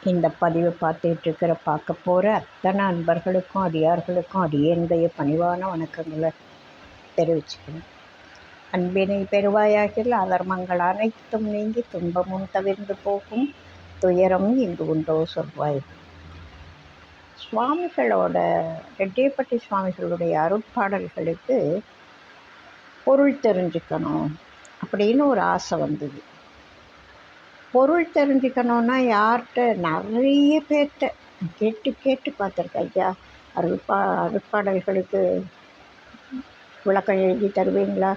இந்த பதிவை பார்க்க போகிற அத்தனை அன்பர்களுக்கும் அடியார்களுக்கும் அடியேனுடைய பணிவான வணக்கங்களை தெரிவிச்சுக்கணும். அன்பினை பெருவாயாகில் அதர்மங்கள் அனைத்தும் நீங்கி துன்பமும் தவிர்ந்து போகும், துயரம் இங்கு உண்டோ சொல்வாய். சுவாமிகளோட ரெட்டியப்பட்டி சுவாமிகளுடைய அருட்பாடல்களுக்கு பொருள் தெரிஞ்சுக்கணும் அப்படின்னு ஒரு ஆசை வந்தது. பொருள் தெரிஞ்சுக்கணுன்னா யார்கிட்ட நிறைய பேர்கிட்ட கேட்டு பார்த்துருக்கேன். ஐயா, அருட்பாடல்களுக்கு விளக்கம் எழுதி தருவீங்களா,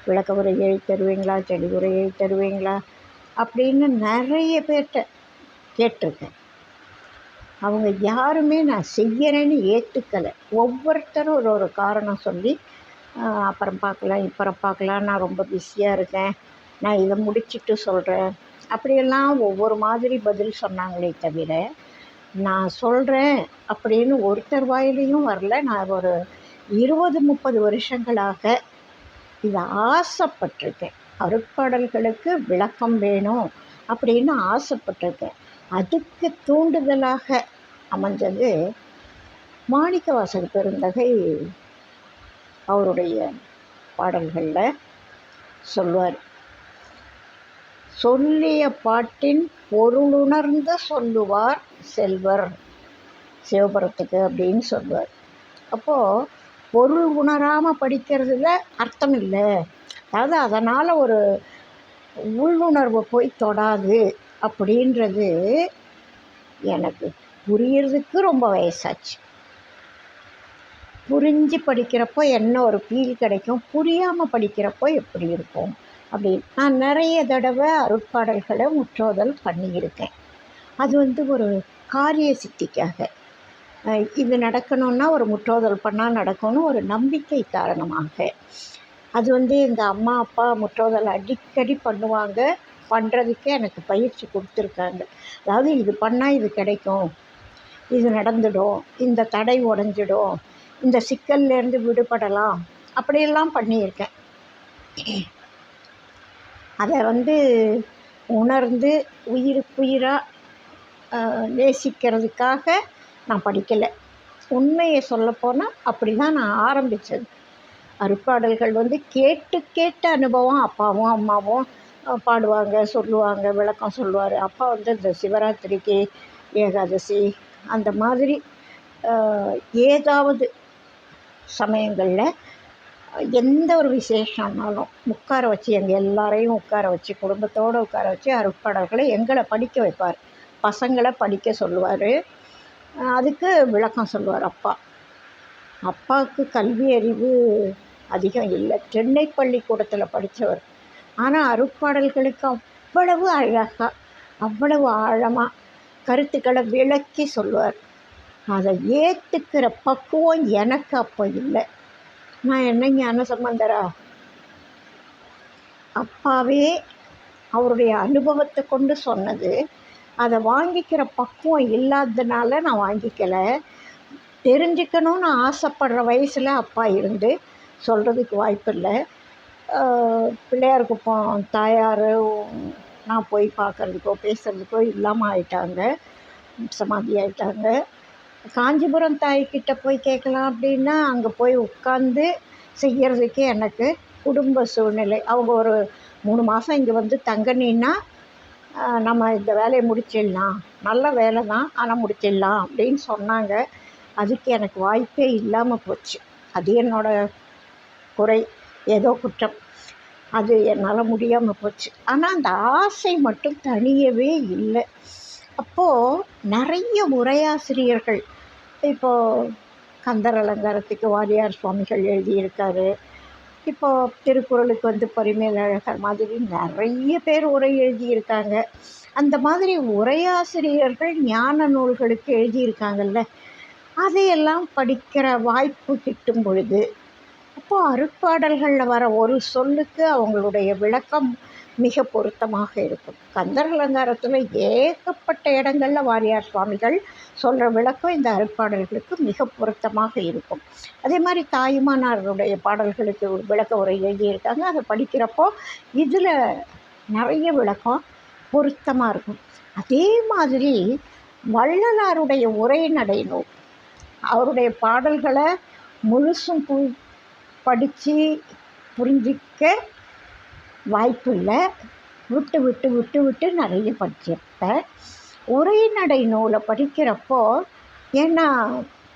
விளக்க உரை எழுதி தருவீங்களா, செடி உரை எழுதி தருவீங்களா அப்படின்னு நிறைய பேர்கிட்ட கேட்டிருக்கேன். அவங்க யாருமே நான் செய்கிறேன்னு ஏற்றுக்கலை. ஒவ்வொருத்தரும் ஒரு காரணம் சொல்லி அப்புறம் பார்க்கலாம், இப்புறம் பார்க்கலாம், நான் ரொம்ப பிஸியாக இருக்கேன், நான் இதை முடிச்சுட்டு சொல்கிறேன், அப்படியெல்லாம் ஒவ்வொரு மாதிரி பதில் சொன்னாங்களே தவிர நான் சொல்கிறேன் அப்படின்னு ஒருத்தர் வாயிலையும் வரல. நான் ஒரு 20-30 வருஷங்களாக இதை ஆசைப்பட்டிருக்கேன். அருட்பாடல்களுக்கு விளக்கம் வேணும் அப்படின்னு ஆசைப்பட்டிருக்கேன். அதுக்கு தூண்டுதலாக அமைஞ்சது மாணிக்கவாசக பெருந்தகை அவருடைய பாடல்களில் சொல்வார், சொல்லிய பாட்டின் பொருளுணர்ந்து சொல்லுவார் செல்வர் சிவபுரத்துக்கு அப்படின்னு சொல்வார். அப்போது பொருள் உணராமல் படிக்கிறதுல அர்த்தம் இல்லை, அதாவது அதனால் ஒரு உள்ளுணர்வு போய் தொடாது அப்படின்றது எனக்கு புரியறதுக்கு ரொம்ப வயசாச்சு. புரிஞ்சு படிக்கிறப்போ என்ன ஒரு ஃபீல் கிடைக்கும், புரியாமல் படிக்கிறப்போ எப்படி இருக்கும் அப்படின்னு நான் நிறைய தடவை அருட்பாடல்களை முற்றோதல் பண்ணியிருக்கேன். அது ஒரு காரிய சித்திக்காக, இது நடக்கணும்னா ஒரு முற்றோதல் பண்ணால் நடக்கணும் ஒரு நம்பிக்கை காரணமாக. அது எங்கள் அம்மா அப்பா முற்றோதல் அடிக்கடி பண்ணுவாங்க, பண்ணுறதுக்கே எனக்கு பயிற்சி கொடுத்துருக்காங்க. அதாவது இது பண்ணால் இது கிடைக்கும், இது நடந்துடும், இந்த தடை உடஞ்சிடும், இந்த சிக்கல்லேருந்து விடுபடலாம், அப்படியெல்லாம் பண்ணியிருக்கேன். அதை உணர்ந்து உயிருக்குயிராக நேசிக்கிறதுக்காக நான் படிக்கலை. உண்மையை சொல்லப்போனால் அப்படி தான் நான் ஆரம்பித்தது. அருட்பாடல்கள் கேட்டு அனுபவம். அப்பாவும் அம்மாவும் பாடுவாங்க, சொல்லுவாங்க, விளக்கம் சொல்லுவார். அப்பா இந்த சிவராத்திரிக்கு, ஏகாதசி, அந்த மாதிரி ஏதாவது சமயங்களில் எந்த ஒரு விசேஷம்னாலும் உட்கார வச்சு, எங்கள் எல்லாரையும் உட்கார வச்சு, குடும்பத்தோடு உட்கார வச்சு அருட்பாடல்களை எங்களை படிக்க வைப்பார். பசங்களை படிக்க சொல்லுவார், அதுக்கு விளக்கம் சொல்லுவார். அப்பாவுக்கு கல்வி அறிவு அதிகம் இல்லை, சென்னை பள்ளிக்கூடத்தில் படித்தவர். ஆனால் அருட்பாடல்களுக்கு அவ்வளவு அழகாக, அவ்வளவு ஆழமாக கருத்துக்களை விளக்கி சொல்லுவார். அதை ஏற்றுக்கிற பக்குவம் எனக்கு அப்போ இல்லை. நான் என்ன ஞானசம்பந்தரா? அப்பாவே அவருடைய அனுபவத்தை கொண்டு சொன்னது, அதை வாங்கிக்கிற பக்குவம் இல்லாததுனால நான் வாங்கிக்கலை. தெரிஞ்சுக்கணும்னு ஆசைப்படுற வயசில் அப்பா இருந்து சொல்கிறதுக்கு வாய்ப்பு இல்லை. பிள்ளையார் குப்பம் தாயார் நான் போய் பார்க்குறதுக்கோ பேசுகிறதுக்கோ இல்லாமல் ஆயிட்டாங்க, சமாதி ஆயிட்டாங்க. காஞ்சிபுரம் தாய்கிட்ட போய் கேட்கலாம் அப்படின்னா அங்கே போய் உட்காந்து செய்கிறதுக்கே எனக்கு குடும்ப சூழ்நிலை. அவங்க ஒரு 3 மாதம் இங்கே தங்கனின்னா நம்ம இந்த வேலையை முடிச்சிடலாம், நல்ல வேலை தான் ஆனால் முடிச்சிடலாம் அப்படின்னு சொன்னாங்க. அதுக்கு எனக்கு வாய்ப்பே இல்லாமல் போச்சு. அது என்னோடய குறை, ஏதோ குற்றம், அது என்னால் முடியாமல் போச்சு. ஆனால் அந்த ஆசை மட்டும் தனியவே இல்லை. அப்போது நிறைய உரையாசிரியர்கள், இப்போது கந்தர் அலங்காரத்துக்கு வாரியார் சுவாமிகள் எழுதியிருக்காரு, இப்போது திருக்குறளுக்கு பரிமேலழகர் மாதிரி நிறைய பேர் உரை எழுதியிருக்காங்க. அந்த மாதிரி உரையாசிரியர்கள் ஞான நூல்களுக்கு எழுதியிருக்காங்கல்ல, அதையெல்லாம் படிக்கிற வாய்ப்பு கிட்டும் பொழுது அப்போது அருட்பாடல்களில் வர ஒரு சொல்லுக்கு அவங்களுடைய விளக்கம் மிக பொருத்தமாக இருக்கும். கந்தர் அலங்காரத்தில் ஏகப்பட்ட இடங்களில் வாரியார் சுவாமிகள் சொல்கிற விளக்கம் இந்த அருட்பாடல்களுக்கு மிக பொருத்தமாக இருக்கும். அதே மாதிரி தாயுமானாருடைய பாடல்களுக்கு விளக்க உரை எழுதியிருக்காங்க. அதை படிக்கிறப்போ இதில் நிறைய விளக்கம் பொருத்தமாக இருக்கும். அதே மாதிரி வள்ளலாருடைய உரைநடை நூல். அவருடைய பாடல்களை முழுசும் படித்து புரிஞ்சிக்க வாய்ப்பில்லை. விட்டு விட்டு விட்டு விட்டு நிறைய படிச்சிருப்பேன். உரைநடை நூலை படிக்கிறப்போ, ஏன்னா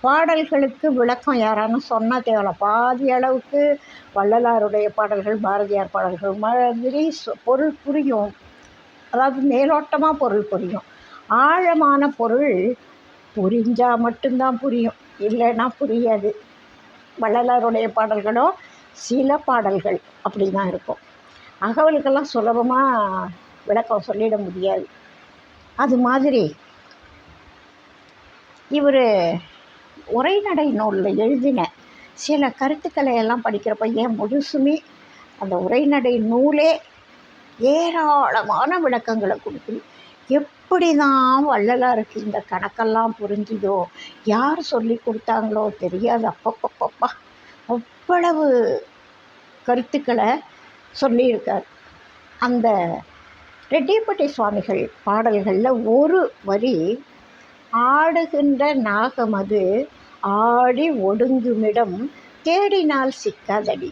பாடல்களுக்கு விளக்கம் யாரானு சொன்னால் தேவை, பாதி அளவுக்கு வள்ளலாருடைய பாடல்கள், பாரதியார் பாடல்கள் மாதிரி பொருள் புரியும். அதாவது மேலோட்டமாக பொருள் புரியும். ஆழமான பொருள் புரிஞ்சால் மட்டும்தான் புரியும், இல்லைன்னா புரியாது. வள்ளலாருடைய பாடல்களோ சில பாடல்கள் அப்படி தான் இருக்கும். அகவலுக்கெல்லாம் சுலபமாக விளக்கம் சொல்லிட முடியாது. அது மாதிரி இவர் உரைநடை நூலில் எழுதின சில கருத்துக்களை எல்லாம் படிக்கிறப்ப, ஏன் முழுசுமே அந்த உரைநடை நூலே ஏராளமான விளக்கங்களை கொடுக்குது. எப்படி தான் வள்ளலாருக்கு இந்த கணக்கெல்லாம் புரிஞ்சுதோ, யார் சொல்லி கொடுத்தாங்களோ தெரியாது. அப்பப்பப்பப்பா அவ்வளவு கருத்துக்களை சொல்லியிருக்கார். அந்த ரெட்டியப்பட்டி சுவாமிகள் பாடல்களில் ஒரு வரி, ஆடுகின்ற நாகமது ஆடி ஒடுங்குமிடம் தேடினால் சிக்காதடி,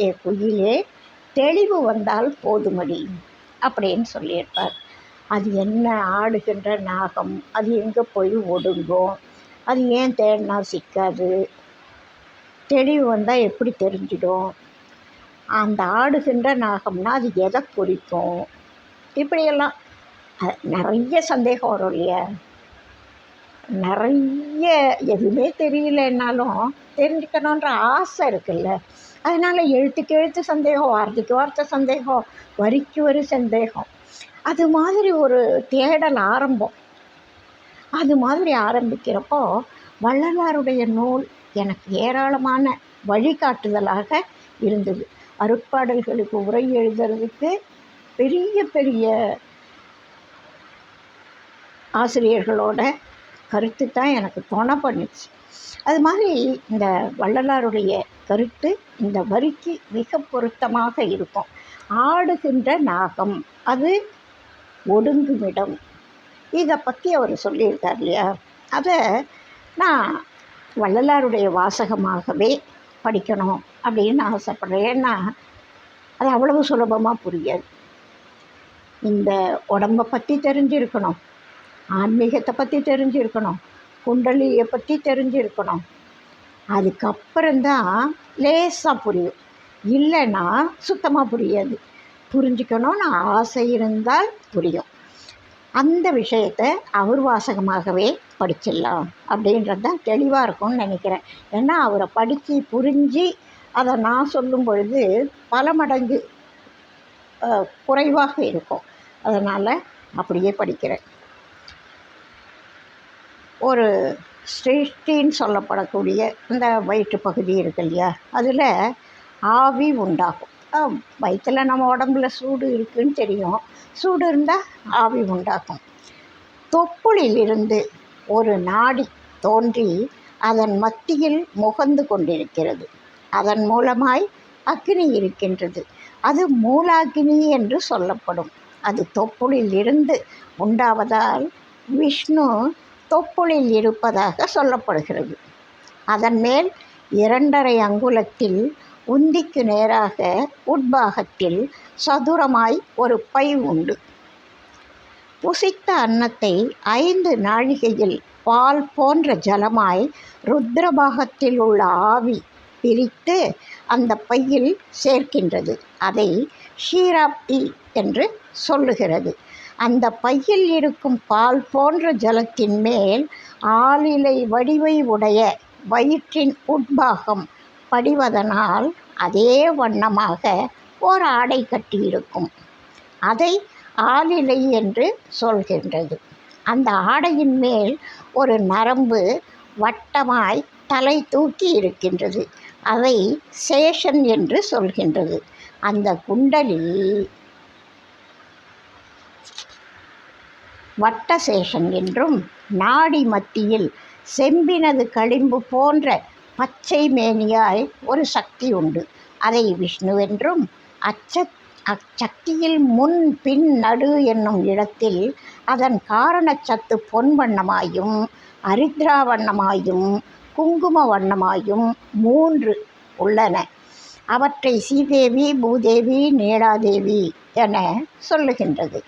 ஏ குயிலே தெளிவு வந்தால் போதுமடி அப்படின்னு சொல்லியிருப்பார். அது என்ன ஆடுகின்ற நாகம், அது எங்கே போய் ஒடுங்கும், அது ஏன் தேடினா சிக்காது, தெளிவு வந்தால் எப்படி தெரிஞ்சிடும், அந்த ஆடுகின்ற நாகம்னா அது எதை குறிக்கும், இப்படியெல்லாம் நிறைய சந்தேகம் வரும் இல்லையா. நிறைய எதுவுமே தெரியலன்னாலும் தெரிஞ்சுக்கணுன்ற ஆசை இருக்குல்ல. அதனால் எழுத்துக்கு எழுத்து சந்தேகம், வார்த்தைக்கு வார்த்தை சந்தேகம், வரிக்கு வரி சந்தேகம். அது மாதிரி ஒரு தேடல் ஆரம்பம். அது மாதிரி ஆரம்பிக்கிறப்போ வள்ளலாருடைய நூல் எனக்கு ஏராளமான வழிகாட்டுதலாக இருந்தது. அருட்பாடல்களுக்கு உரை எழுதுறதுக்கு பெரிய பெரிய ஆசிரியர்களோட கருத்து தான் எனக்கு துணை பண்ணிச்சு. அது மாதிரி இந்த வள்ளலாருடைய கருத்து இந்த வரிக்கு மிக பொருத்தமாக இருக்கும். ஆடுகின்ற நாகம் அது ஒடுங்குமிடம், இதை பற்றி அவர் சொல்லியிருக்கார் இல்லையா. அதை நான் வள்ளலாருடைய வாசகமாகவே படிக்கணும் அப்படின்னு ஆசைப்படுறேன். ஏன்னா அது அவ்வளவு சுலபமாக புரியாது. இந்த உடம்பை பற்றி தெரிஞ்சிருக்கணும், ஆன்மீகத்தை பற்றி தெரிஞ்சிருக்கணும், குண்டலியை பற்றி தெரிஞ்சிருக்கணும். அதுக்கப்புறம்தான் லேசாக புரியும், இல்லைன்னா சுத்தமாக புரியாது. புரிஞ்சுக்கணும்னு ஆசை இருந்தால் புரியும். அந்த விஷயத்தை அவர் வாசகமாகவே படிச்சிடலாம் அப்படின்றது தான் தெளிவாக இருக்கும்னு நினைக்கிறேன். ஏன்னா அவரை படித்து புரிஞ்சு அதை நான் சொல்லும் பொழுது பல மடங்கு குறைவாக இருக்கும். அதனால் அப்படியே படிக்கிறேன். ஒரு சிருஷ்டின்னு சொல்லப்படக்கூடிய இந்த வயிற்று பகுதி இருக்கு இல்லையா, அதில் ஆவி உண்டாகும். வயிற்றில் நம்ம உடம்புல சூடு இருக்குதுன்னு தெரியும், சூடு இருந்தால் ஆவி உண்டாகும். தொப்புளிலிருந்து ஒரு நாடி தோன்றி அதன் மத்தியில் முகந்து கொண்டிருக்கிறது. அதன் மூலமாய் அக்னி இருக்கின்றது. அது மூலாக்னி என்று சொல்லப்படும். அது தொப்புளில் இருந்து உண்டாவதால் விஷ்ணு தொப்புளில் இருப்பதாக சொல்லப்படுகிறது. அதன் மேல் 2.5 அங்குலத்தில் உந்திக்கு நேராக உட்பாகத்தில் சதுரமாய் ஒரு பை உண்டு. புசித்த அன்னத்தை 5 நாழிகையில் பால் போன்ற ஜலமாய் ருத்ரபாகத்தில் உள்ள ஆவி பிரித்து அந்த பையில் சேர்க்கின்றது. அதை ஷீராப்தி என்று சொல்லுகிறது. அந்த பையில் இருக்கும் பால் போன்ற ஜலத்தின் மேல் ஆளிலை வடிவை உடைய வயிற்றின் உட்பாகம் படிவதனால் அதே வண்ணமாக ஓர் ஆடை கட்டியிருக்கும். அதை ஆளிலை என்று சொல்கின்றது. அந்த ஆடையின் மேல் ஒரு நரம்பு வட்டமாய் தலை தூக்கி இருக்கின்றது. அதை சேஷன் என்று சொல்கின்றது. அந்த குண்டலி வட்டசேஷன் என்றும், நாடி மத்தியில் செம்பினது களிம்பு போன்ற பச்சை மேனியாய் ஒரு சக்தி உண்டு. அதை விஷ்ணுவென்றும், அச்சக்தியில் முன் பின் நடு என்னும் இடத்தில் அதன் காரணச்சத்து பொன் வண்ணமாயும் அரித்ரா வண்ணமாயும் குங்கும வண்ணமாயும் 3 உள்ளன. அவற்றை சீதேவி, பூதேவி, நீலாதேவி என சொல்லுகின்றது.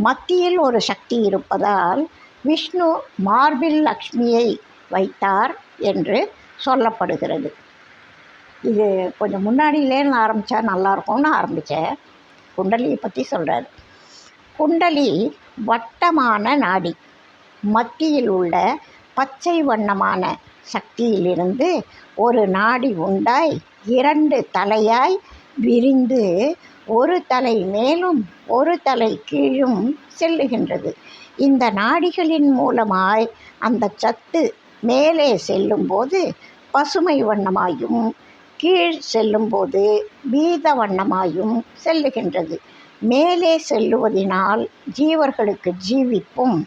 மத்தியில் ஒரு சக்தி இருப்பதால் விஷ்ணு மார்பில் லக்ஷ்மியை வைத்தார் என்று சொல்லப்படுகிறது. இது கொஞ்சம் முன்னாடியிலேருந்து ஆரம்பித்தா நல்லாயிருக்கும்னு ஆரம்பித்தேன். குண்டலியை பற்றி சொல்கிறார். குண்டலி வட்டமான நாடி. மத்தியில் உள்ள பச்சை வண்ணமான சக்தியிலிருந்து ஒரு நாடி உண்டாய் 2 தலையாய் விரிந்து ஒரு தலை மேலும் ஒரு தலை கீழும் செல்லுகின்றது. இந்த நாடிகளின் மூலமாய் அந்த சத்து மேலே செல்லும்போது பசுமை வண்ணமாயும் கீழ் செல்லும்போது பீத வண்ணமாயும் செல்லுகின்றது. மேலே செல்லுவதினால் ஜீவர்களுக்கு ஜீவிப்பும்,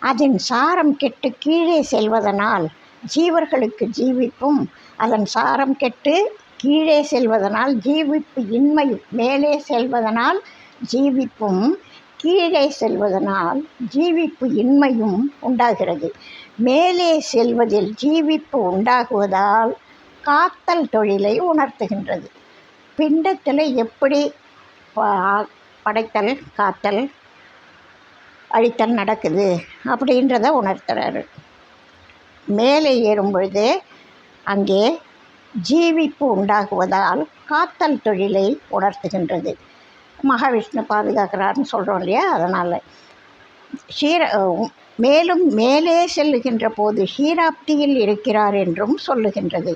அதன் சாரம் கெட்டு கீழே செல்வதனால் ஜீவர்களுக்கு ஜீவிப்பும், அதன் சாரம் கெட்டு கீழே செல்வதனால் ஜீவிப்பு இன்மையும், மேலே செல்வதனால் ஜீவிப்பும் கீழே செல்வதனால் ஜீவிப்பு இன்மையும் உண்டாகிறது. மேலே செல்வதில் ஜீவிப்பு உண்டாகுவதால் காத்தல் தொழிலை உணர்த்துகின்றது. பிண்டத்தில் எப்படி படைத்தல், காத்தல், அழித்தல் நடக்குது அப்படின்றத உணர்த்துறாரு. மேலே ஏறும் பொழுது அங்கே ஜீவிப்பு உண்டாகுவதால் காத்தல் தொழிலை உணர்த்துகின்றது. மகாவிஷ்ணு பாதுகாக்கிறார்னு சொல்கிறோம் இல்லையா, அதனால் மேலும் மேலே செல்லுகின்ற போது ஷீராப்தியில் இருக்கிறார் என்றும் சொல்லுகின்றது.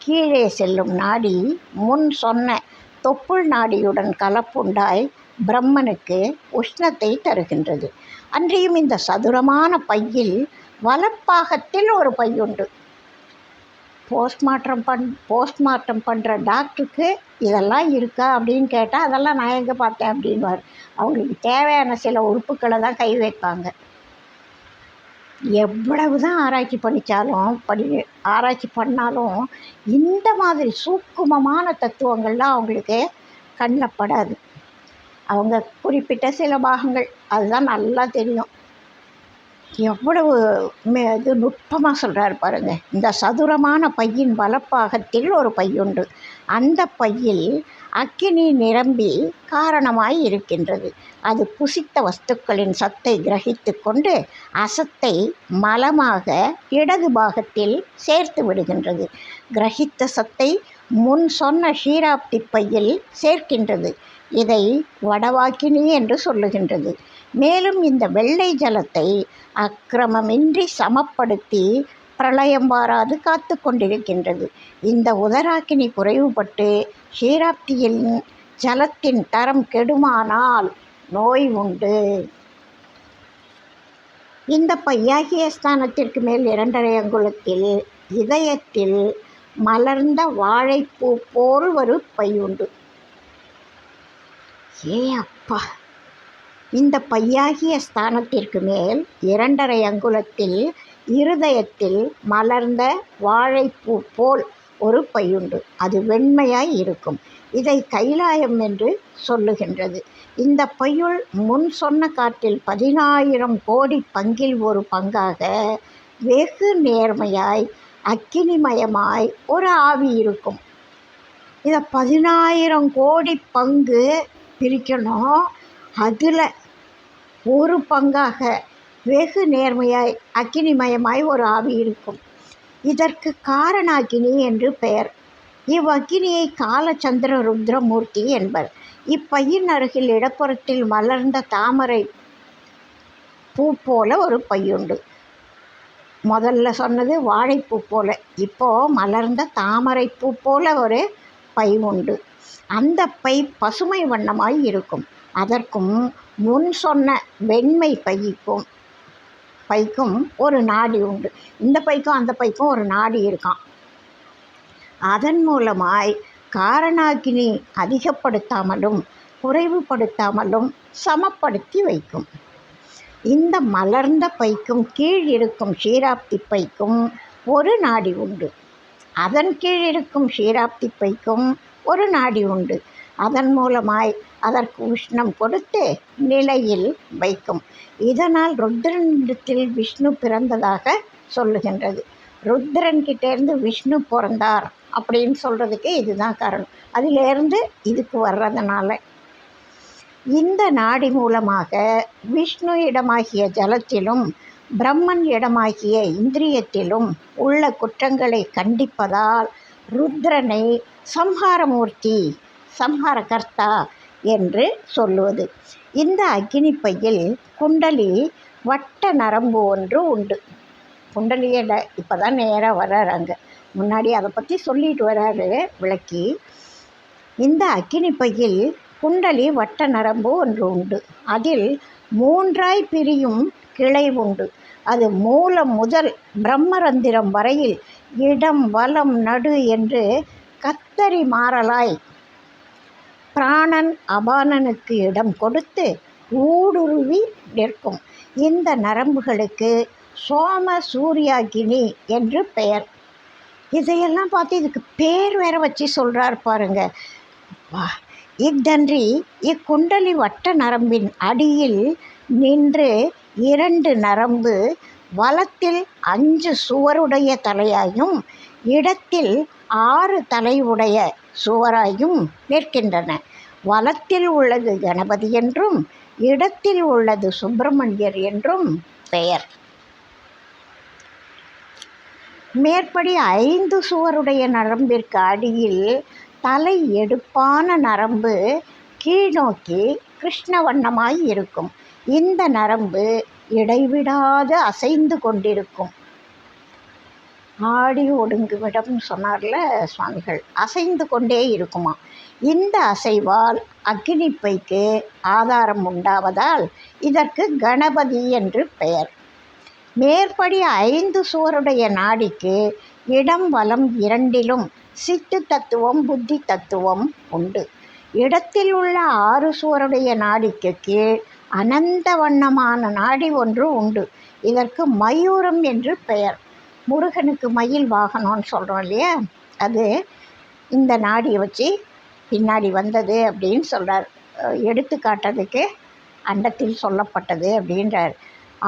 கீழே செல்லும் நாடி முன் சொன்ன தொப்புள் நாடியுடன் கலப்புண்டாய் பிரம்மனுக்கு உஷ்ணத்தை தருகின்றது. அன்றியும் இந்த சதுரமான பையில் வலப்பாகத்தில் ஒரு பை உண்டு. போஸ்ட்மார்ட்டம் பண்ணுற டாக்டருக்கு இதெல்லாம் இருக்கா அப்படின்னு கேட்டால் அதெல்லாம் நான் எங்கே பார்த்தேன் அப்படின்வார். அவங்களுக்கு தேவையான சில உறுப்புக்களை தான் கை வைப்பாங்க. எவ்வளவு தான் ஆராய்ச்சி பண்ணாலும் இந்த மாதிரி சூக்குமமான தத்துவங்கள்லாம் அவங்களுக்கு கண்ணில் படாது. அவங்க குறிப்பிட்ட சில பாகங்கள் அதுதான் நல்லா தெரியும். எவ்வளவு இது நுட்பமாக சொல்கிறார் பாருங்கள். இந்த சதுரமான பையின் வலப்பாகத்தில் ஒரு பை உண்டு. அந்த பையில் அக்கினி நிரம்பி காரணமாய் இருக்கின்றது. அது புசித்த வஸ்துக்களின் சத்தை கிரகித்து கொண்டு அசத்தை மலமாக இடது பாகத்தில் சேர்த்து விடுகின்றது. கிரகித்த சத்தை முன் சொன்ன ஷீராப்தி பையில் சேர்க்கின்றது. இதை வடவாக்கினி என்று சொல்லுகின்றது. மேலும் இந்த வெள்ளை ஜலத்தை அக்கிரமமின்றி சமப்படுத்தி பிரளயம் வாராது காத்து கொண்டிருக்கின்றது. இந்த உதராக்கினி குறைவுபட்டு ஷீராப்தியில் ஜலத்தின் தரம் கெடுமானால் நோய் உண்டு. இந்த பையாகிய ஸ்தானத்திற்கு மேல் 2.5 அங்குலத்தில் இதயத்தில் மலர்ந்த வாழைப்பூ போல் ஒரு பை உண்டு. அப்பா! இந்த பையாகிய ஸ்தானத்திற்கு மேல் 2.5 அங்குலத்தில் இருதயத்தில் மலர்ந்த வாழைப்பூ போல் ஒரு பையுண்டு. அது வெண்மையாய் இருக்கும். இதை கைலாயம் என்று சொல்லுகின்றது. இந்த பையுள் முன் சொன்ன காற்றில் 10,000 கோடி பங்கில் ஒரு பங்காக வெகு நேர்மையாய் அக்கினிமயமாய் ஒரு ஆவி இருக்கும். இதை 10,000 கோடி பங்கு பிரிக்கணும். அதில் ஒரு பங்காக வெகு நேர்மையாய் அக்கினிமயமாய் ஒரு ஆவி இருக்கும். இதற்கு காரணாக்கினி என்று பெயர். இவ்வக்கினியை காலச்சந்திர ருத்ரமூர்த்தி என்பர். இப்பையின் அருகில் இடப்புறத்தில் மலர்ந்த தாமரை பூ போல ஒரு பையுண்டு. முதல்ல சொன்னது வாழைப்பூ போல, இப்போது மலர்ந்த தாமரை பூ போல ஒரு பை உண்டு. அந்த பை பசுமை வண்ணமாய் இருக்கும். அதற்கும் முன் சொன்ன வெண்மை பைக்கும் ஒரு நாடி உண்டு. இந்த பைக்கும் அந்த பைக்கும் ஒரு நாடி இருக்கான். அதன் மூலமாய் காரணாக்கினி அதிகப்படுத்தாமலும் குறைவுபடுத்தாமலும் சமப்படுத்தி வைக்கும். இந்த மலர்ந்த பைக்கும் கீழ் இருக்கும் ஷீராப்தி பைக்கும் ஒரு நாடி உண்டு. அதன் கீழ் இருக்கும் ஷீராப்தி பைக்கும் ஒரு நாடி உண்டு. அதன் மூலமாய் அதற்கு உஷ்ணம் கொடுத்து நிலையில் வைக்கும். இதனால் ருத்ரனிடத்தில் விஷ்ணு பிறந்ததாக சொல்லுகின்றது. ருத்ரன்கிட்டேருந்து விஷ்ணு பிறந்தார் அப்படின்னு சொல்கிறதுக்கு இதுதான் காரணம். அதிலேருந்து இதுக்கு வர்றதுனால இந்த நாடி மூலமாக விஷ்ணு இடமாகிய ஜலத்திலும் பிரம்மன் இடமாகிய இந்திரியத்திலும் உள்ள குற்றங்களை கண்டிப்பதால் ருத்ரனை சம்ஹாரமூர்த்தி, சம்ஹாரகர்த்தா என்று சொல்லுவது. இந்த அக்னி பையில் குண்டலி வட்ட நரம்பு ஒன்று உண்டு. குண்டலியிட இப்போ தான் நேராக வர்றாங்க, முன்னாடி அதை பற்றி சொல்லிட்டு வர்றாரு விளக்கி. இந்த அக்னி பையில் குண்டலி வட்ட நரம்பு ஒன்று உண்டு. அதில் 3ஆய் பிரியும் கிளை உண்டு. அது மூலம் முதல் பிரம்மரந்திரம் வரையில் இடம் வலம் நடு என்று கத்தரி மாறலாய் பிராணன் அபானனுக்கு இடம் கொடுத்து ஊடுருவி நிற்கும். இந்த நரம்புகளுக்கு சோம சூர்யாகினி என்று பெயர். இதையெல்லாம் பார்த்து இதுக்கு பேர் வேற வச்சு சொல்கிறார் பாருங்க. இத்தன்றி இக்குண்டலி வட்ட நரம்பின் அடியில் நின்று 2 நரம்பு வலத்தில் 5 சுவருடைய தலையாயும் இடத்தில் 6 தலையுடைய சுவராயும் நிற்கின்றன. வலத்தில் உள்ளது கணபதி என்றும் இடத்தில் உள்ளது சுப்பிரமணியர் என்றும் பெயர். மேற்படி 5 சுவருடைய நரம்பிற்கு அடியில் தலை எடுப்பான நரம்பு கீழ்நோக்கி கிருஷ்ண வண்ணமாய் இருக்கும். இந்த நரம்பு இடைவிடாது அசைந்து கொண்டிருக்கும். ஆடி ஒடுங்குமிடம் சொன்னார்ல சுவாமிகள், அசைந்து கொண்டே இருக்குமா. இந்த அசைவால் அக்னிப்பைக்கு ஆதாரம் உண்டாவதால் இதற்கு கணபதி என்று பெயர். மேற்படி 5 சுவருடைய நாடிக்கு இடம் வலம் இரண்டிலும் சித்து தத்துவம் புத்தி தத்துவம் உண்டு. இடத்தில் உள்ள 6 சுவருடைய நாடிக்கு கீழ் அனந்த வண்ணமான நாடி ஒன்று உண்டு. இதற்கு மயூரம் என்று பெயர். முருகனுக்கு மயில் வாகனம்னு சொல்கிறோம் இல்லையா, அது இந்த நாடியை வச்சு பின்னாடி வந்தது அப்படின்னு சொல்கிறார். எடுத்துக்காட்டுறதுக்கு அண்டத்தில் சொல்லப்பட்டது அப்படின்றார்.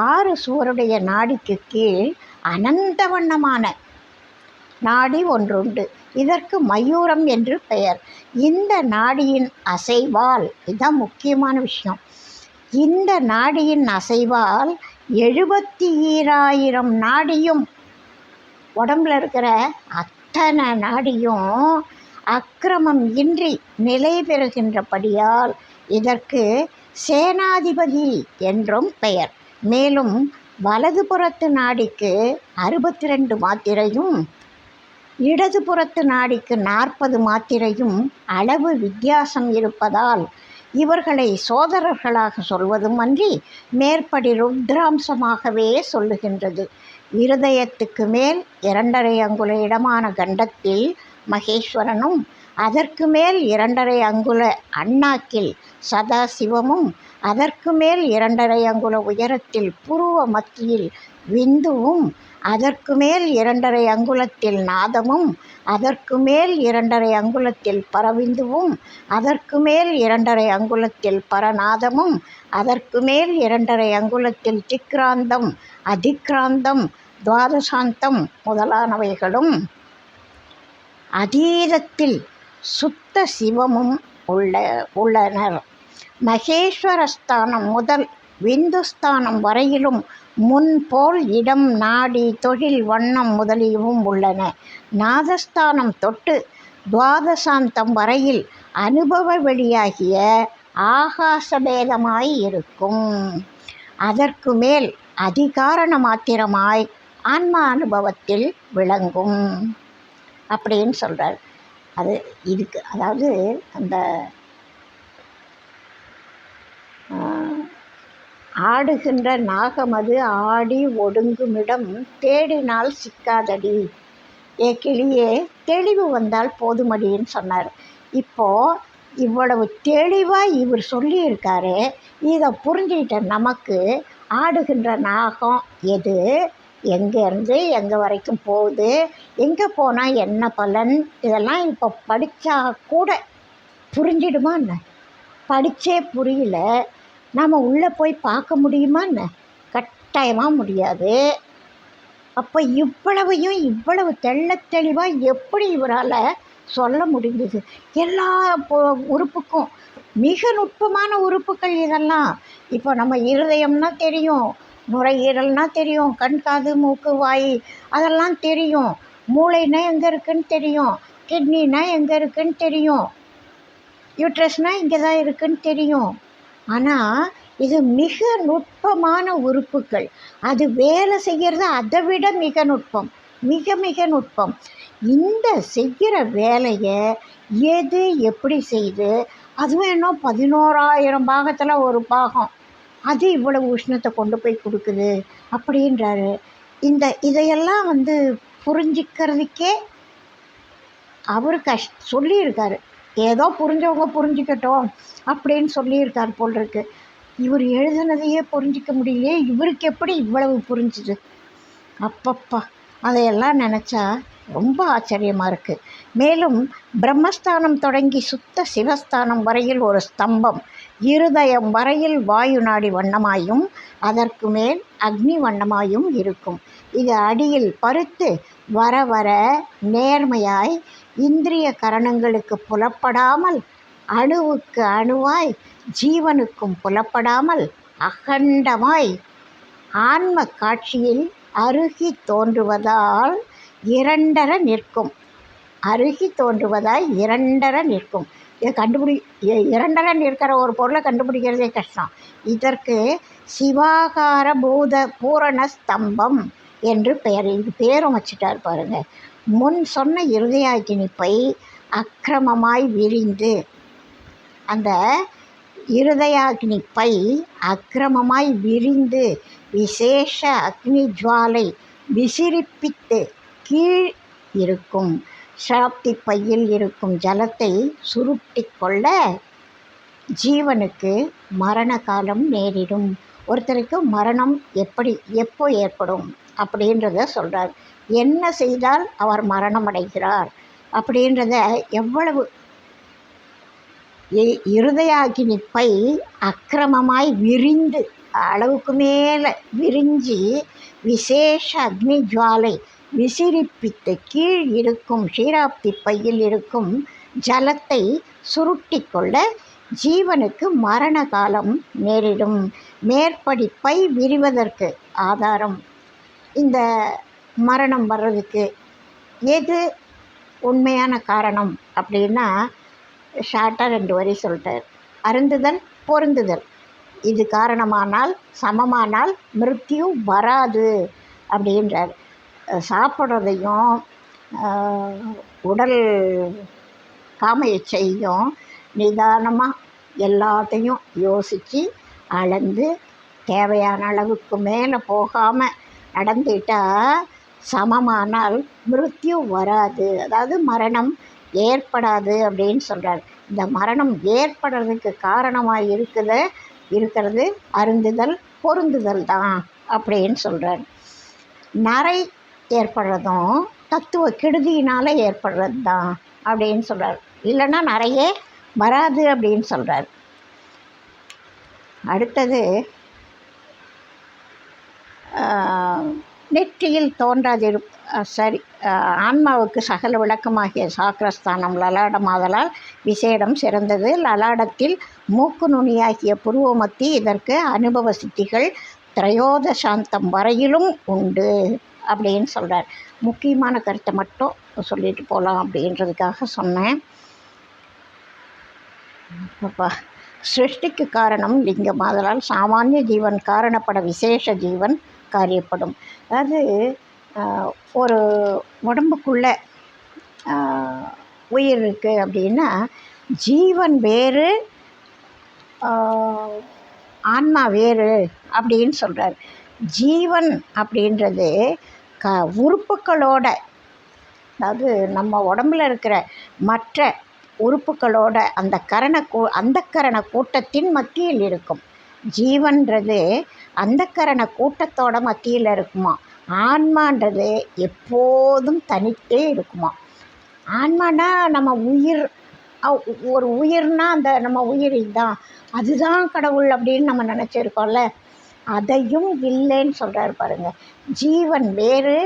6 சுவருடைய நாடிக்கு கீழ் அனந்த வண்ணமான நாடி ஒன்றுண்டு. இதற்கு மயூரம் என்று பெயர். இந்த நாடியின் அசைவால், இதுதான் முக்கியமான விஷயம், இந்த நாடியின் அசைவால் 72,000 நாடியும், உடம்பில் இருக்கிற அத்தனை நாடியும் அக்கிரமம் இன்றி நிலை பெறுகின்றபடியால் இதற்கு சேனாதிபதி என்றும் பெயர். மேலும் வலதுபுறத்து நாடிக்கு 62 மாத்திரையும் இடதுபுறத்து நாடிக்கு 40 மாத்திரையும் அளவு வித்தியாசம் இருப்பதால் இவர்களை சோதரர்களாக சொல்வதும் அன்றி மேற்படி ருத்ராம்சமாகவே சொல்லுகின்றது. இருதயத்துக்கு மேல் 2½ அங்குல இடமான கண்டத்தில் மகேஸ்வரனும் அதற்கு மேல் 2½ அங்குல அண்ணாக்கில் சதாசிவமும் அதற்கு மேல் 2½ அங்குல உயரத்தில் புருவ மத்தியில் விந்துவும் அதற்கு மேல் 2½ அங்குலத்தில் நாதமும் அதற்கு மேல் 2½ அங்குலத்தில் பரவிந்துவும் அதற்கு மேல் 2½ அங்குலத்தில் பரநாதமும் அதற்கு மேல் 2½ அங்குலத்தில் திக்ராந்தம் அதிக்ராந்தம் துவாதசாந்தம் முதலானவைகளும் அதீதத்தில் சுத்த சிவமும் உள்ளனர். மகேஸ்வரஸ்தானம் முதல் விந்துஸ்தானம் வரையிலும் முன்போல் இடம் நாடி தொழில் வண்ணம் முதலியவும் உள்ளன. நாதஸ்தானம் தொட்டு துவாதசாந்தம் வரையில் அனுபவ வெளியாகிய ஆகாசபேதமாய் இருக்கும். அதற்கு மேல் அதிகாரண மாத்திரமாய் ஆன்ம அனுபவத்தில் விளங்கும் அப்படின்னு சொல்கிறார். அது இதுக்கு அதாவது அந்த ஆடுகின்ற நாகமது ஆடி ஒடுங்குமிடம் தேடினால் சிக்காதடி, ஏ கிளியே தெளிவு வந்தால் போதுமடின்னு சொன்னார். இப்போது இவ்வளவு தெளிவாக இவர் சொல்லியிருக்காரு. இதை புரிஞ்சுக்கிட்ட நமக்கு ஆடுகின்ற நாகம் எது, எங்கேருந்து எங்கே வரைக்கும் போகுது, எங்கே போனால் என்ன பலன், இதெல்லாம் இப்போ படித்தா கூட புரிஞ்சிடுமா என்ன? படித்தே புரியல, நாம் உள்ளே போய் பார்க்க முடியுமா என்ன? கட்டாயமாக முடியாது. அப்போ இவ்வளவையும் இவ்வளவு தெளிவாக எப்படி இவரால் சொல்ல முடிந்தது? எல்லா உறுப்புக்கும் மிக நுட்பமான உறுப்புகள் இதெல்லாம். இப்போ நம்ம இருதயம்னா தெரியும், நுரையீரல்னா தெரியும், கண் காது மூக்கு வாய் அதெல்லாம் தெரியும், மூளைனா எங்கே இருக்குன்னு தெரியும், கிட்னினா எங்கே இருக்குன்னு தெரியும், யூட்ரஸ்னால் இங்கே தான் இருக்குன்னு தெரியும். ஆனால் இது மிக நுட்பமான உறுப்புகள். அது வேலை செய்கிறது அதை விட மிக நுட்பம், மிக மிக நுட்பம். இந்த செய்கிற வேலையை எது எப்படி செய்து, அதுவும் இன்னும் 11,000 பாகத்தில் ஒரு பாகம் அது இவ்வளவு உஷ்ணத்தை கொண்டு போய் கொடுக்குது அப்படின்றாரு. இதையெல்லாம் புரிஞ்சிக்கிறதுக்கே அவர் சொல்லியிருக்காரு. ஏதோ புரிஞ்சவங்க புரிஞ்சிக்கட்டும் அப்படின்னு சொல்லியிருக்கார் போல் இருக்கு. இவர் எழுதுனதையே புரிஞ்சிக்க முடியலையே, இவருக்கு எப்படி இவ்வளவு புரிஞ்சுது? அப்பப்பா, அதையெல்லாம் நினச்சா ரொம்ப ஆச்சரியமாக இருக்குது. மேலும் பிரம்மஸ்தானம் தொடங்கி சுத்த சிவஸ்தானம் வரையில் ஒரு ஸ்தம்பம், இருதயம் வரையில் வாயு நாடி வண்ணமாயும் அதற்கு மேல் அக்னி வண்ணமாயும் இருக்கும். இது அடியில் பருத்து வர வர நேர்மையாய் இந்திரிய கரணங்களுக்கு புலப்படாமல், அணுவுக்கு அணுவாய் ஜீவனுக்கும் புலப்படாமல் அகண்டமாய் ஆன்ம காட்சியில் அருகி தோன்றுவதால் இரண்டர நிற்கும். அருகி தோன்றுவதாய் இரண்டர நிற்கும். இதை இரண்டர நிற்கிற ஒரு பொருளை கண்டுபிடிக்கிறதே கஷ்டம். இதற்கு சிவாகார பூரண ஸ்தம்பம் என்று பெயர். இது பேரும் வச்சுட்டார் பாருங்க. முன் சொன்ன இருதயாக்கினிப்பை அக்கிரமமாய் விரிந்து, அந்த இருதயாக்னிப்பை அக்கிரமமாய் விரிந்து விசேஷ அக்னி ஜுவாலை விசிறிப்பித்து கீழ் இருக்கும் சாப்தி பையில் இருக்கும் ஜலத்தை சுருட்டி கொள்ள ஜீவனுக்கு மரண காலம் நேரிடும். ஒருத்தருக்கு மரணம் எப்போ ஏற்படும் அப்படின்றத சொல்கிறார். என்ன செய்தால் அவர் மரணம் அடைகிறார் அப்படின்றத எவ்வளவு இருதயாகினிப்பை அக்கிரமமாய் விரிந்து, அளவுக்கு மேலே விரிஞ்சு விசேஷ அக்னி ஜுவாலை விசிறிப்பித்து கீழ் இருக்கும் ஷீராப்தி பையில் இருக்கும் ஜலத்தை சுருட்டி கொள்ள ஜீவனுக்கு மரண காலம் நேரிடும். மேற்படி பை விரிவதற்கு ஆதாரம், இந்த மரணம் வர்றதுக்கு எது உண்மையான காரணம் அப்படின்னா ஷார்ட்டாக 2 வரி சொல்லிட்டார். அருந்துதல், பொருந்துதல். இது காரணமானால், சமமானால் மிருத்யு வராது அப்படின்றார். சாப்பிட்றதையும் உடல் காம இச்சையும் நிதானமாக எல்லாத்தையும் யோசித்து அளந்து தேவையான அளவுக்கு மேலே போகாமல் நடந்துட்டால் சமமானால் மிருத்யு வராது, அதாவது மரணம் ஏற்படாது அப்படின்னு சொல்கிறார். இந்த மரணம் ஏற்படுறதுக்கு காரணமாக இருக்கிறது அருந்துதல், பொருந்துதல் தான் அப்படின்னு சொல்கிறார். நரை ஏற்படுறதும் தத்துவ கெடுதியினால் ஏற்படுறது தான் அப்படின்னு சொல்கிறார். இல்லைன்னா நிறையே வராது அப்படின்னு சொல்கிறார். அடுத்தது நெற்றியில் தோன்றாதிரு ஆன்மாவுக்கு சகல விளக்கமாகிய சாக்கிரஸ்தானம் லலாடமாதலால் விசேடம் சிறந்தது. லலாடத்தில் மூக்கு நுனியாகிய புருவமத்தி இதற்கு அனுபவ சித்திகள் திரையோதசாந்தம் வரையிலும் உண்டு அப்படின்னு சொல்கிறார். முக்கியமான கருத்தை மட்டும் சொல்லிட்டு போகலாம் அப்படின்றதுக்காக சொன்னேன். அப்பா, சிருஷ்டிக்கு காரணம் லிங்கம், ஆதலால் சாமானிய ஜீவன் காரணப்பட விசேஷ ஜீவன் காரியப்படும். அதாவது ஒரு உடம்புக்குள்ளே உயிர் இருக்குது அப்படின்னா ஜீவன் வேறு, ஆன்மா வேறு அப்படின்னு சொல்கிறார். ஜீவன் அப்படின்றது உறுப்புகளோட, அதாவது நம்ம உடம்பில் இருக்கிற மற்ற உறுப்புகளோட அந்தக்கரண கூட்டத்தின் மத்தியில் இருக்கும். ஜீவன்றது அந்தக்கரண கூட்டத்தோட மத்தியில் இருக்குமா. ஆன்மான்றது எப்போதும் தனித்தே இருக்குமா. ஆன்மானா நம்ம உயிர் ஒரு உயிர்னா அந்த நம்ம உயிர் தான், அதுதான் கடவுள் அப்படின்னு நம்ம நினச்சிருக்கோம்ல, அதையும் இல்லைன்னு சொல்கிறார் பாருங்கள். ஜீவன் வேறு,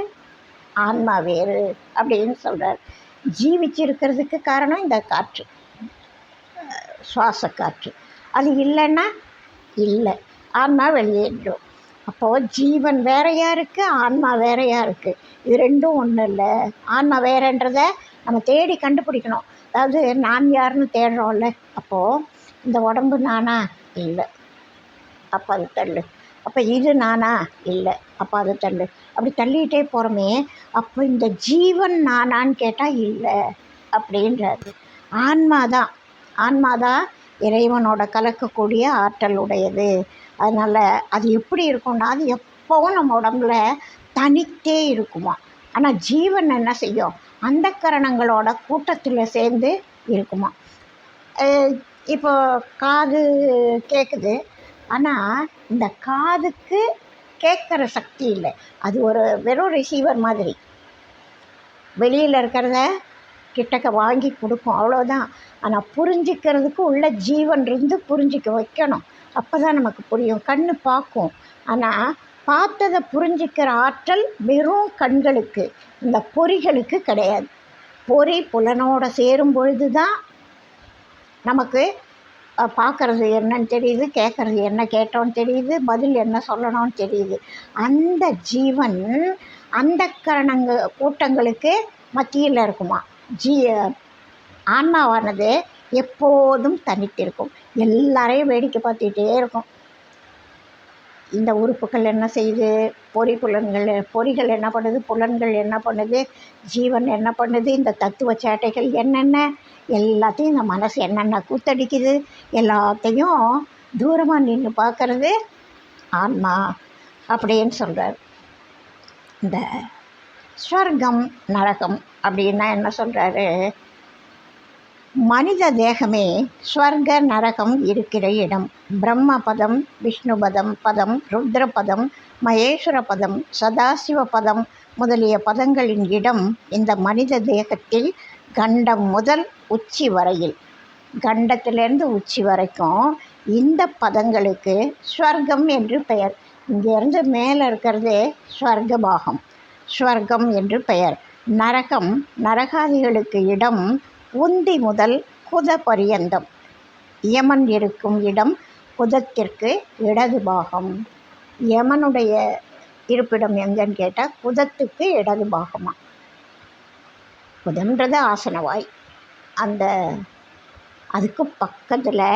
ஆன்மா வேறு அப்படின்னு சொல்கிறார். ஜீவிச்சிருக்கிறதுக்கு காரணம் இந்த காற்று, சுவாச காற்று. அது இல்லைன்னா இல்லை, ஆன்மா வெளியேற்றும். அப்போது ஜீவன் வேறையாக இருக்குது, ஆன்மா வேறையாக இருக்குது. இது ரெண்டும் ஒன்றும் இல்லை. ஆன்மா வேறன்றதை நம்ம தேடி கண்டுபிடிக்கணும். அதாவது நான் யாருன்னு தேடுறோம்ல, அப்போது இந்த உடம்பு நானா? இல்லை, அப்போ அது தள்ளு. அப்போ இது நானா? இல்லை, அப்போ அது தள்ளு. அப்படி தள்ளிகிட்டே போகிறோமே. அப்போ இந்த ஜீவன் நானான்னு கேட்டால் இல்லை அப்படின்றாரு. ஆன்மாதான், ஆன்மாதான் இறைவனோட கலக்கக்கூடிய ஆற்றல் உடையது. அதனால் அது எப்படி இருக்கும்னா, அது எப்போவும் நம்ம உடம்புல தனித்தே இருக்குமா. ஆனால் ஜீவன் என்ன செய்யும்? அந்த கரணங்களோட கூட்டத்தில் சேர்ந்து இருக்குமா. இப்போ காது கேட்குது, ஆனால் இந்த காதுக்கு கேட்குற சக்தி இல்லை. அது ஒரு வெறும் ரிசீவர் மாதிரி, வெளியில் இருக்கிறத கிட்டக்க வாங்கி கொடுக்கும், அவ்வளோதான். ஆனால் புரிஞ்சிக்கிறதுக்கு உள்ள ஜீவன் இருந்து புரிஞ்சிக்க வைக்கணும். அப்போ தான் நமக்கு புரியும். கண் பார்க்கும், ஆனால் பார்த்ததை புரிஞ்சிக்கிற ஆற்றல் வெறும் கண்களுக்கு, இந்த பொறிகளுக்கு கிடையாது. பொறி புலனோட சேரும் பொழுது தான் நமக்கு பார்க்குறது என்னன்னு தெரியுது, கேட்குறது என்ன கேட்டோன்னு தெரியுது, பதில் என்ன சொல்லணும்னு தெரியுது. அந்த ஜீவன் அந்த கூட்டங்களுக்கு மத்தியில் இருக்குமா. ஆன்மாவானது எப்போதும் தனித்திருக்கும், எல்லாரையும் வேடிக்கை பார்த்துட்டே இருக்கும். இந்த உறுப்புகள் என்ன செய்யுது, பொறிகள் என்ன பண்ணுது, புலன்கள் என்ன பண்ணுது, ஜீவன் என்ன பண்ணுது, இந்த தத்துவ சேட்டைகள் என்னென்ன, எல்லாத்தையும் இந்த மனசு என்னென்ன கூத்தடிக்குது, எல்லாத்தையும் தூரமாக நின்று பார்க்கறது ஆன்மா அப்படின்னு சொல்கிறார். இந்த ஸ்வர்க்கம் நரகம் அப்படின்னா என்ன சொல்கிறாரு? மனித தேகமே ஸ்வர்க நரகம் இருக்கிற இடம். பிரம்ம பதம், விஷ்ணு பதம், ருத்ர பதம், மகேஸ்வர பதம், சதாசிவ பதம் முதலிய பதங்களின் இடம் இந்த மனித தேகத்தில் கண்டம் முதல் உச்சி வரையில், கண்டத்திலேருந்து உச்சி வரைக்கும் இந்த பதங்களுக்கு ஸ்வர்க்கம் என்று பெயர். இங்கேருந்து மேலே இருக்கிறது ஸ்வர்க பாகம், ஸ்வர்க்கம் என்று பெயர். நரகம், நரகாதிகளுக்கு இடம் உந்தி முதல் குத பரியந்தம். யமன் இருக்கும் இடம் குதத்திற்கு இடது பாகம். யமனுடைய இருப்பிடம் எங்கன்னு கேட்டால் குதத்துக்கு இடது பாகமா. குதம்ன்றது ஆசனவாய், அந்த அதுக்கு பக்கத்தில்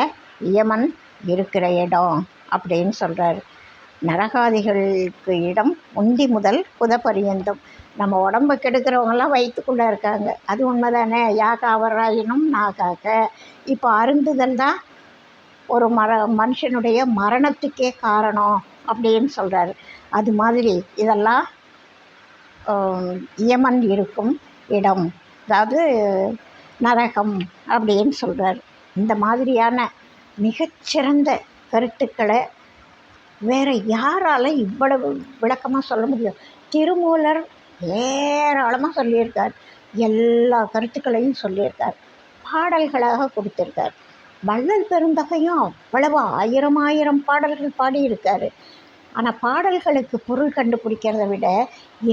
யமன் இருக்கிற இடம் அப்படின்னு சொல்கிறார். நரகாதிகளுக்கு இடம் உந்தி முதல் குத பரியந்தம். நம்ம உடம்பை கெடுக்கிறவங்கெல்லாம் வயிற்றுக்குள்ளே இருக்காங்க, அது உண்மை தானே. யாகாவராயினும் நாகாக. இப்போ அருந்துதல் தான் ஒரு மனுஷனுடைய மரணத்துக்கே காரணம் அப்படின்னு சொல்கிறாரு. அது மாதிரி இதெல்லாம் யமன் இருக்கும் இடம், அதாவது நரகம் அப்படின்னு சொல்கிறார். இந்த மாதிரியான மிகச்சிறந்த கருத்துக்களை வேறு யாரால் இவ்வளவு விளக்கமாக சொல்ல முடியும்? திருமூலர் ஏராளமாக சொல்லியிருக்கார், எல்லா கருத்துக்களையும் சொல்லியிருக்கார், பாடல்களாக கொடுத்திருக்கார். வள்ளல் பெருந்தகையும் அவ்வளவு ஆயிரம் பாடல்கள் பாடியிருக்கார். ஆனால் பாடல்களுக்கு பொருள் கண்டுபிடிக்கிறத விட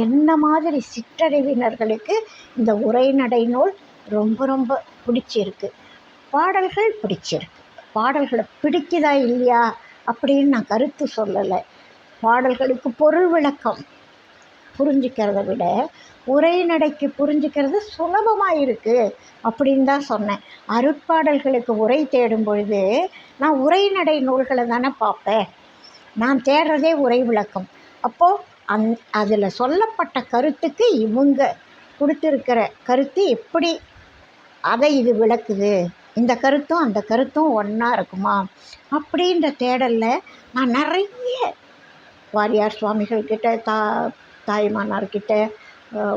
என்ன மாதிரி சிற்றறிவினர்களுக்கு இந்த உரைநடை நூல் ரொம்ப பிடிச்சிருக்கு. பாடல்கள் பிடிச்சிருக்கு. பாடல்களை பிடிக்குதா இல்லையா அப்படின்னு நான் கருத்து சொல்லலை. பாடல்களுக்கு பொருள் விளக்கம் புரிஞ்சிக்கிறத விட உரைநடைக்கு புரிஞ்சிக்கிறது சுலபமாக இருக்குது அப்படின்னு தான் சொன்னேன். அருட்பாடல்களுக்கு உரை தேடும் பொழுது நான் உரைநடை நூல்களை தானே பார்ப்பேன். நான் தேடுறதே உரை விளக்கம். அப்போது அதில் சொல்லப்பட்ட கருத்துக்கு இவங்க கொடுத்துருக்கிற கருத்து எப்படி அதை இது விளக்குது, இந்த கருத்தும் அந்த கருத்தும் ஒன்றா இருக்குமா அப்படின்ற தேடலில் நான் நிறைய வாரியார் சுவாமிகள்கிட்ட, தாய்மானார்கிட்ட,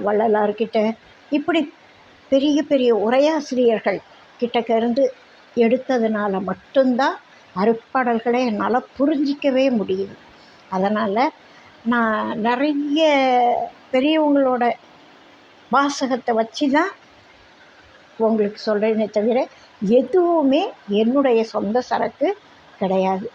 வள்ளலார்கிட்ட, இப்படி பெரிய உரையாசிரியர்கள் கிட்டக்க இருந்து எடுத்ததுனால மட்டும்தான் அருட்பாடல்களை என்னால் புரிஞ்சிக்கவே முடியுது. அதனால் நான் நிறைய பெரியவங்களோட வாசகத்தை வச்சு தான் உங்களுக்கு சொல்கிறேனே தவிர எதுவுமே என்னுடைய சொந்த சரக்கு கிடையாது.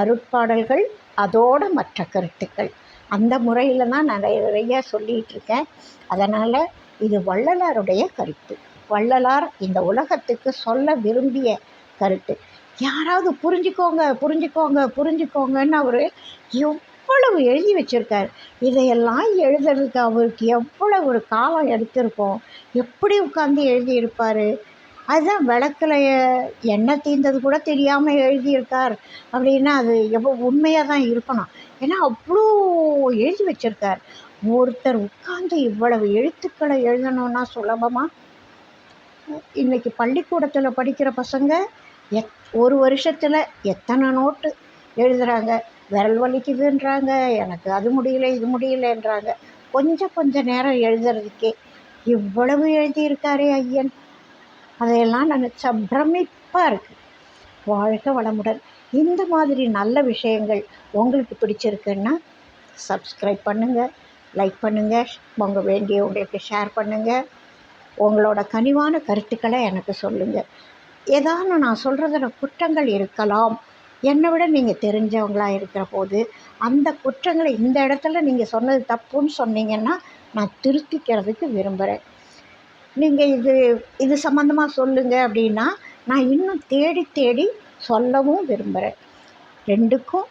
அருட்பாடல்கள் அதோட மற்ற கருத்துக்கள் அந்த முறையில் தான் நான் நிறைய சொல்லிகிட்ருக்கேன். அதனால் இது வள்ளலாருடைய கருத்து. வள்ளலார் இந்த உலகத்துக்கு சொல்ல விரும்பிய கருத்து. யாராவது புரிஞ்சுக்கோங்க புரிஞ்சுக்கோங்க புரிஞ்சுக்கோங்கன்னு அவர் எவ்வளவு எழுதி வச்சுருக்கார். இதையெல்லாம் எழுதுறதுக்கு அவருக்கு எவ்வளவு ஒரு காலம் எடுத்திருக்கோம், எப்படி உட்காந்து எழுதியிருப்பார். அதுதான் விளக்கில் எண்ணெய் தீர்ந்தது கூட தெரியாமல் எழுதியிருக்கார் அப்படின்னா அது உண்மையாக தான் இருக்கணும். ஏன்னா அவ்வளோ எழுதி வச்சுருக்கார். ஒருத்தர் உட்கார்ந்து இவ்வளவு எழுத்துக்களை எழுதணுன்னா சுலபமாக? இன்றைக்கி பள்ளிக்கூடத்தில் படிக்கிற பசங்க ஒரு வருஷத்தில் எத்தனை நோட்டு எழுதுகிறாங்க. விரல் வலிக்குதுன்றாங்க, எனக்கு அது முடியல இது முடியலன்றாங்க. கொஞ்ச நேரம் எழுதுறதுக்கே இவ்வளவு எழுதியிருக்காரே ஐயன். அதையெல்லாம் நினச்சா பிரமிப்பாக இருக்குது. வாழ்க வளமுடன். இந்த மாதிரி நல்ல விஷயங்கள் உங்களுக்கு பிடிச்சிருக்குன்னா சப்ஸ்கிரைப் பண்ணுங்கள், லைக் பண்ணுங்கள், வேண்டியவங்களுக்கு ஷேர் பண்ணுங்கள். உங்களோட கனிவான கருத்துக்களை எனக்கு சொல்லுங்கள். ஏதானு நான் சொல்கிறதுல குற்றங்கள் இருக்கலாம். என்னை விட நீங்கள் தெரிஞ்சவங்களாக இருக்கிற போது அந்த குற்றங்களை இந்த இடத்துல நீங்கள் சொன்னது தப்புன்னு சொன்னீங்கன்னா நான் திருத்திக்கிறதுக்கு விரும்புகிறேன். நீங்கள் இது சம்மந்தமாக சொல்லுங்கள் அப்படின்னா நான் இன்னும் தேடி தேடி சொல்லவும் விரும்புகிறேன். ரெண்டுக்கும்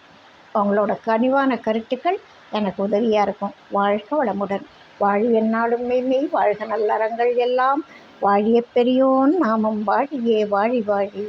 அவங்களோட கனிவான கருத்துக்கள் எனக்கு உதவியாக இருக்கும். வாழ்க வளமுடன். வாழி எந்நாளும் மெய் வாழ்க நல்லறங்கள் எல்லாம் வாழிய பெரியோன் நாமம் வாழியே வாழி வாழி.